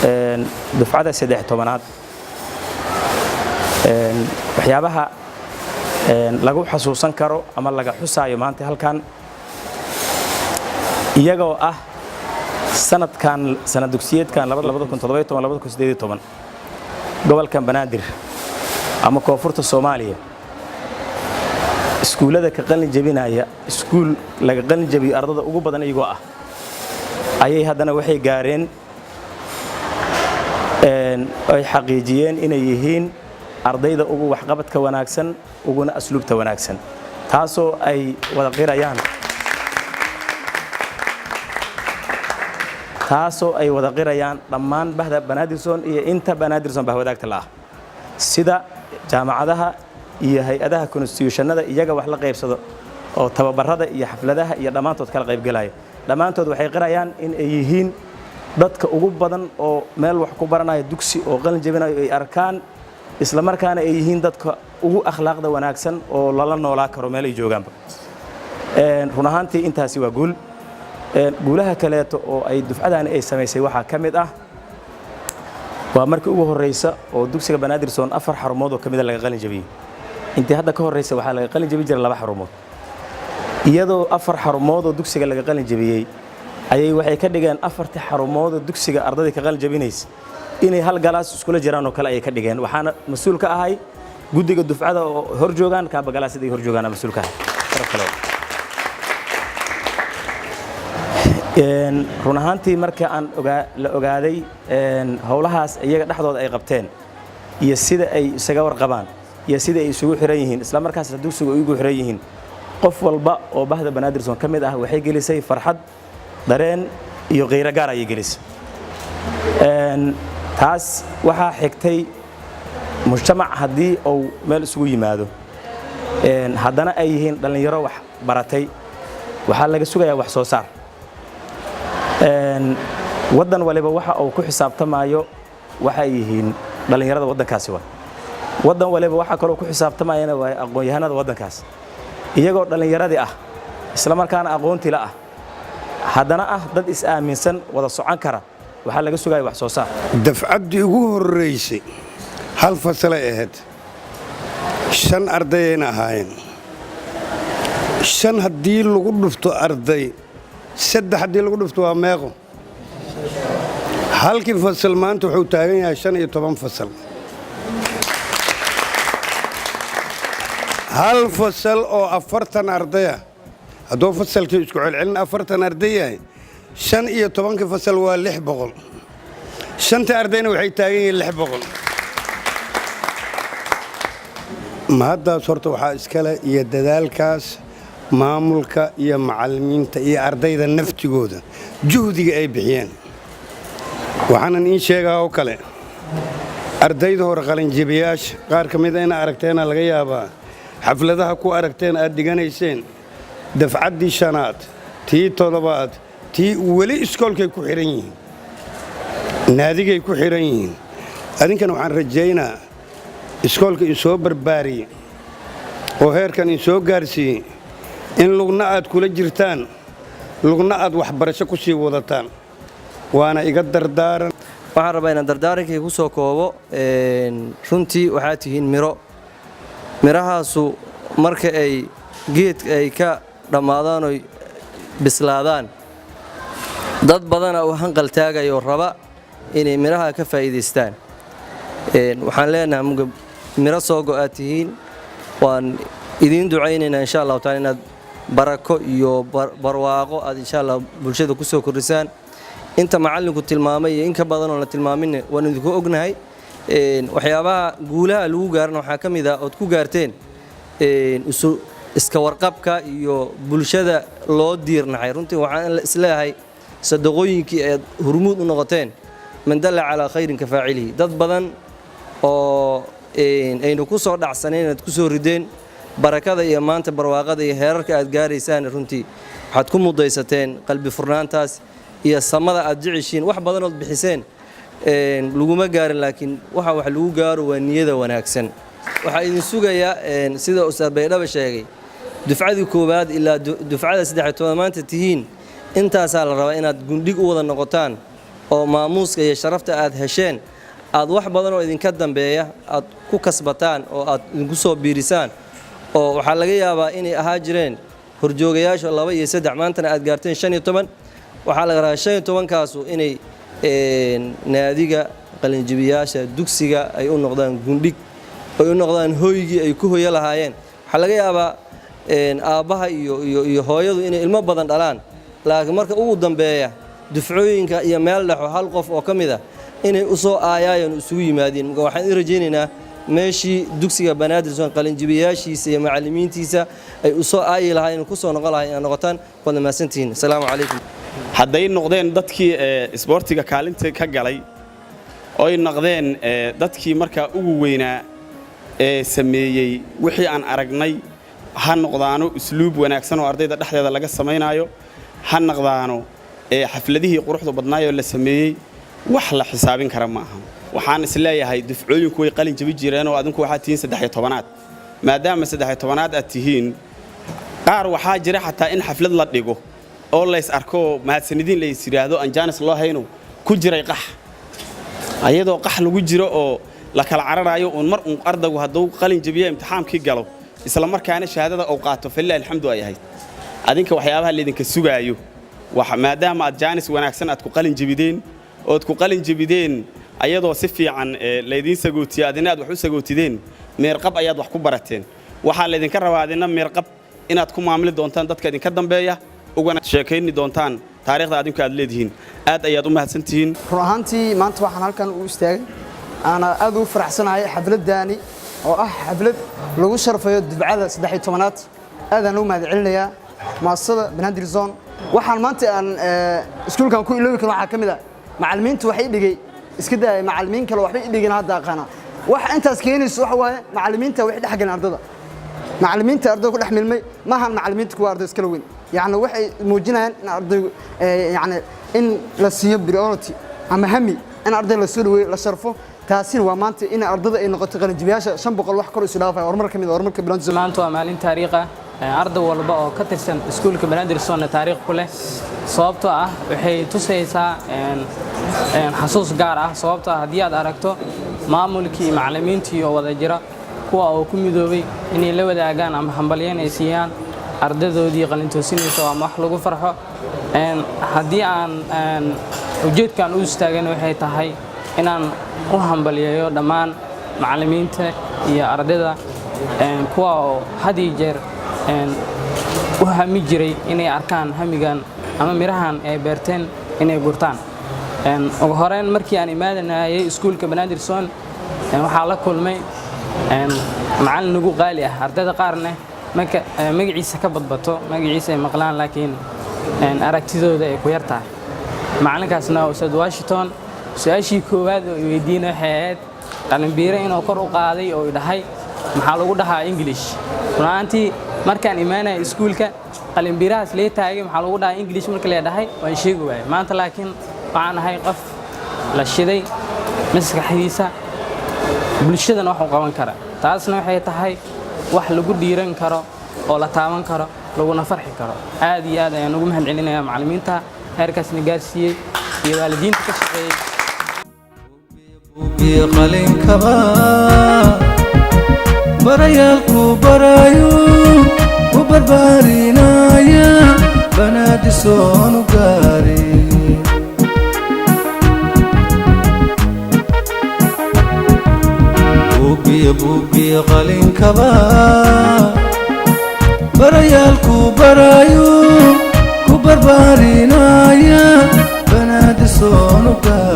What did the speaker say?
dufcada 13aad waxyaabaha lagu xasuusan karo ama laga xusaayo maanta halkan iyagoo ah sanad dugsiyeedkan 2017-2018 gobolkan Banaadir ama koonfurta Soomaaliya iskuulada ka qalin jabinaya iskuul laga qalin jabiyo ardada ugu badan iyagoo ah ayay haddana waxay gaareen ay xaqiijiyeen inay yihiin ardayda ugu waxqabadka wanaagsan uguna asluubta wanaagsan taasoo ay wada qirayaan dhammaan bahda Banaadirson iyo inta Banaadirson bahwadaagta la ah sida jaamacadaha iyo hay'adaha constitutionada iyaga wax la qaybsado oo tababarada iyo xafladaha iyo dhamaantood kala qayb galaya dhamaantood waxay qirayaan in ay yihiin dadka ugu badan oo meel wax ku baranaya dugsi oo qalin jabinayo ay arkaan isla markaana ay yihiin dadka ugu akhlaaqda wanaagsan oo lala noolaa karo meel ay joogaanba run ahaantii intaasi waa guul guulaha kaleeto oo ay dufcadaani ay samaysay waxaa ka mid ah waa markii ugu horeysa oo dugsiga Banaadirson 4 xarumood oo kamid laga qalin jabiyay intii hadda ka horeysa waxaa laga qalin jabi jiray 2 xarumood iyadoo 4 xarumood oo dugsiga laga qalin jabiyay ayay waxay ka dhigeen 4 xarumood oo dugsiga ardayda ka qalin jabinaysa inay hal galaas iskula jiraan oo kale ay ka dhigeen waxaana mas'uul ka ahay guddiga dufcada oo hor joogan ka bagalaasida hor joogan mas'uul ka run ahaantii marka aan la ogaaday howlahaas iyaga dhaxdooda ay qabteen iyo sida ay isaga warqabaan iyo sida ay isugu xiran yihiin isla markaas dugsiga ugu xiran yihiin qof walba oo bahda Banaadirson kamid ah waxay gelisay farxad dareen iyo qeyra gaar ay gelisay taas waxa xigtay mujtamac hadii uu meel isugu yimaado haddana ay yihiin dhalinyaro wax baratay waxa laga sugayaa wax soo saar wadan waliba waxa uu ku xisaabtamayo waxa yihiin dhalinyarada wadankaasi wadan waliba waxa kale oo ku xisaabtamayana waa aqoon-yahanada wadankaas iyagoo dhalinyaradii ah isla markaana aqoonti la ah haddana ah dad is aaminsan wada socon kara waxa laga sugayaa wax soo saar dafcadii ugu horeysay hal fasal ay ahayd 5 ardayna ahaayeen 5 hadii lagu dhufto arday 3 hadii lagu dhufto waa meeqo halkii fasal maanta wuxuu taagan yahay 15 fasal hal fasal oo 40 arday ah hadoo fasalkii isku celcelin 40 arday yahay 15 fasal waa 600 shanta ardayna waxay taagan yihiin 600 maadaas horta waxa iskale iyo dadaalkaas maamulka iyo macallimiinta iyo ardayda naftigooda juhdiga ay bixiyeen waxaan in sheegaa oo kale ardayda hor qalin jabiyaasha qaar kamid ah in aragteena laga yaabaa xafladaha ku aragteen aad diganayseen dafcadii 5aad tii 7aad tii wali iskoolkay ku xiran yihiin naadigay ku xiran yihiin adinkan waxaan rajaynaa iskoolka in soo barbaariye oo heerkan in soo gaarsiiyay in lugna aad kula jirtaan lugna aad waxbarasho ku sii wadataan waana iga dardaaran waxaan rabaa inaan dardaarankii ku soo koobo runtii waxaa tihiin mirahaasu marka ay geedka ay ka dhammaadaan oo bislaadaan dad badan oo hanqal taagayo raba inay miraha ka faa'iideystaan waxaan leenahay miro soo go'aad tihiin waan idin ducaynaynaa insha Allah taala inaad barako iyo barwaaqo aad insha Allah bulshada ku soo kordhisaan inta macallinku tilmaamay in ka badan oo la tilmaamin waan idinku ognahay waxyaabaha guulaha lagu gaarno waxa kamid ah oo ku gaarteen iska warqabka iyo bulshada loo diirnaxay runtii waxaan isleeyahay sadaqooyinkii ay hormuud u noqoteen man dalla ala khayrin ka faa'ilihi dad badan oo aynu ku soo dhacsaneen aad ku soo rideen barakada iyo maanta barwaaqada iyo heerarka aad gaaraysaan runtii waxaad ku mudaysateen qalbi furnaantaas iyo samada aad jeceshiin wax badan oo bixiseen laguma gaarin laakiin waxa wax lagu gaaro waa niyada wanaagsan waxa idin sugaya sida Ustaad Baydhaba sheegay dufcadii koobaad ilaa dufcada 13 maanta tihiin intaas la rabaa inaad gundhig u wada noqotaan oo maamuuska iyo sharafta aad hesheen aad wax badan oo idinka dambeeya aad ku kasbataan oo aad idinku soo biirisaan oo waxaa laga yaabaa inay ahaa jireen horjoogayaasha 2 iyo 3 maantana aad gaarteen 15 waxaa laga rabaa 15kaasu inay naadiga qalinjibiyaasha dugsiga ay u noqdaan gundhig ay u noqdaan hooygii ay ku hooyo lahaayeen waxaa laga yaabaa aabbaha iyo hooyadu inay ilmo badan dhalaan laakiin marka ugu dambeeya dufcooyinka iyo meel dhaxo hal qof oo ka mid ah inay u soo aayayeen isugu yimaadeen marka waxaan rajaynaynaa meeshii dugsiga Banaadir Zone qalinjibiyaashiisa iyo macallimiintiisa ay u soo aayi lahaayeen ku soo noqon lahaayeen noqotaan wada maasantiin assalaamu calaykum hadday noqdeen dadkii isboortiga kaalinta ka galay oo ay noqdeen dadkii markaa ugu weynaa ee sameeyay wixii aan aragnay ha noqdaano usluub wanaagsan oo ardayda dhexdeeda laga sameeyo ha noqdaano xafladihii quruxda badnaayo la sameeyay wax la xisaabin kara ma aha waxaan isleeyahay dufcooyinku way qalin jabi jireen oo adinku waxaad tihiin 13aad maadaama 13aad aad tihiin qaar waxaa jira xataa in xaflad la dhigo oo la is arko mahadsanidin la is yiraahdo aan jaanis loo hayno ku jiray qax ayadoo qax lagu jiro oo la kala cararayo oo mar ardaygu hadduu qalin jabiyo imtixaankii galo isla markaana shahaadada uu qaato fillaahi alxamdu ay ahayd adinka waxyaabaha la idinka sugaayo waxa maadaama aad jaanis wanaagsan aad ku qalin jabideen oo ku qalin jabideen ayadoo si fiican la idin sagootiyo adina aad wax u sagootideen meerqab ayaad wax ku barateen waxa la idinka rabaa adina meerqab inaad ku maamuli doontaan dadka idinka dambeeya ugana sheekayni doontaan taariikhda adinku aad leedihiin aad ayaad u mahadsantihiin run ahaantii maanta waxaan halkan u istaagay ana aad u faraxsanahay xafladani oo ah xaflad lagu sharfayo dibcada 13aad aadaan u mahadcelinayaa maasada Banaadir Zone waxaan maanta aan iskuulkan ku iloobi karo waxa kamid ah macallimiintu waxay dhigay iska day macallimiin kale waxba dhigin hadda aqana wax intaas keenayso waxa waaye macallimiinta wax dhaxgan ardada macallimiinta ardada ku dhaxmilmay ma ahan macallimiinta kuwa ardada iska weyn يعني waxay muujinayaan in arday yani in la siiyo priority ama hami in arday la soo dhaweeyo la sharfo taasina waa maanta in ardada ay noqoto qalinjibiyaasha 500 wax kor isu dhaafay horumar kamid horumarka Banaadir maanta waa maalin taariikh ah arday walba oo ka tirsan iskuulka Banaadir Zone taariikh ku leh sababtoo ah waxay tusaysaa xasuus gaar ah sababtoo ah haddii aad aragto maamulkii macallimiintii oo wada jira kuwa oo ku midoobay inay la wadaagaan ama hambalyeyn ay siiyaan ardaydoodii qalintoosinaysa waa wax lagu farxo haddii aan ujeedkan u istaagan waxay tahay inaan u hambalyeeyo dhammaan macallimiinta iyo ardayda kuwa oo had iyo jeer u hami jiray inay arkaan hamigan ama mirahan ay beerteen inay gurtaan ugu horeen markii aan imaadanaayay iskuulka Banaadir Zone waxaa la kulmay macallin ugu qaali ah ardayda qaarna magaciisa ka badbato magaciisa ay maqlaan laakiin aragtidooda ay ku yartahay macalinkaasna Ustaad Washington su'aashii koowaad oo weydiinay waxay ahayd qalinbiire inuu kor u qaaday oo dhahay maxaa lagu dhahaa English runtii markaan imaanay iskuulka qalinbiirahaas lee taagay maxaa lagu dhahaa English marka la dhahay waan sheegi waayay maanta laakiin waxaan ahay qof la shiday maskaxdiisa bulshadana wax u qaban kara taasna waxay tahay wax lagu dhiiran karo oo la taaban karo laguna farxi karo aad iyo aad ayaan ugu mahadcelinayaa macallimiinta heerkaasna gaarsiiyay iyo waalidiinta ka shaqeeyay qalinka barayalku barayo ku barbaarinaya Banaadir Zone gaari buubiye qalinka barayalku barayo ku barbaarinaya Banaadir Zone gaari